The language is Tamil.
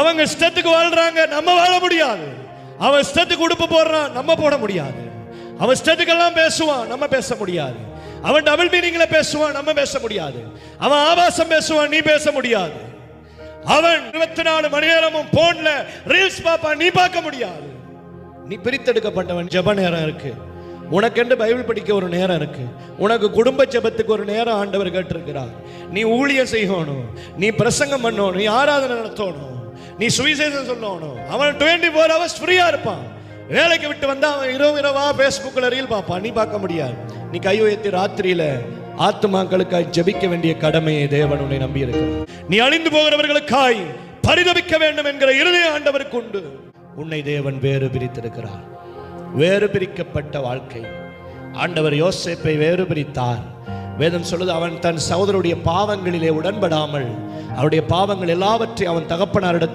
அவங்க இஷ்டத்துக்கு வாழ்றாங்க, நம்ம வாழ முடியாது. அவன் இஷ்டத்துக்கு உடுப்பு போடுறான், நம்ம போட முடியாது. அவன் இஷ்டத்துக்கெல்லாம் பேசுவான், நம்ம பேச முடியாது. அவன் டபுள் மீனிங்ல பேசுவான், நம்ம பேச முடியாது. அவன் ஆபாசம் பேசுவான், நீ பேச முடியாது. அவன் 24 மணி நேரமும் போன்ல ரீல்ஸ் பாப்பான், நீ பார்க்க முடியாது. நீ பிரித்தெடுக்கப்பட்டவன். ஜெப நேரம் இருக்கு உனக்கென்று, பைபிள் படிக்க ஒரு நேரம் இருக்கு உனக்கு, குடும்ப ஜெபத்துக்கு ஒரு நேரம் ஆண்டவர் கேட்டிருக்கிறார். நீ ஊழியம் செய்யணும், நீ பிரசங்கம் பண்ணணும், நீ ஆராதனை நடத்தணும், நீ சுவிசேஷம் சொல்லணும். அவன் 24 hours ஃப்ரீயா இருப்பான். வேலைக்கு விட்டு வந்தா அவன் இரவா பேஸ்புக்ல ரீல் பார்ப்பான், நீ பார்க்க முடியாது. நீ கை உயர்த்தி ராத்திரியில ஆத்துமாக்களுக்காய் ஜெபிக்க வேண்டிய கடமையை தேவன் உன்னை நம்பி இருக்கிறார். நீ அழிந்து போகிறவர்களுக்காய் பரிதபிக்க வேண்டும் என்கிற இருதய ஆண்டவருக்கு உண்டு. உன்னை தேவன் வேறு பிரித்திருக்கிறார். வேறு பிரிக்கப்பட்ட வாழ்க்கை. ஆண்டவர் யோசேப்பை வேறு பிரித்தார். வேதம் சொல்லுது, அவன் தன் சகோதரருடைய பாவங்களிலே உடன்படாமல் அவருடைய பாவங்கள் எல்லாவற்றையும் அவன் தகப்பனாரிடத்தில்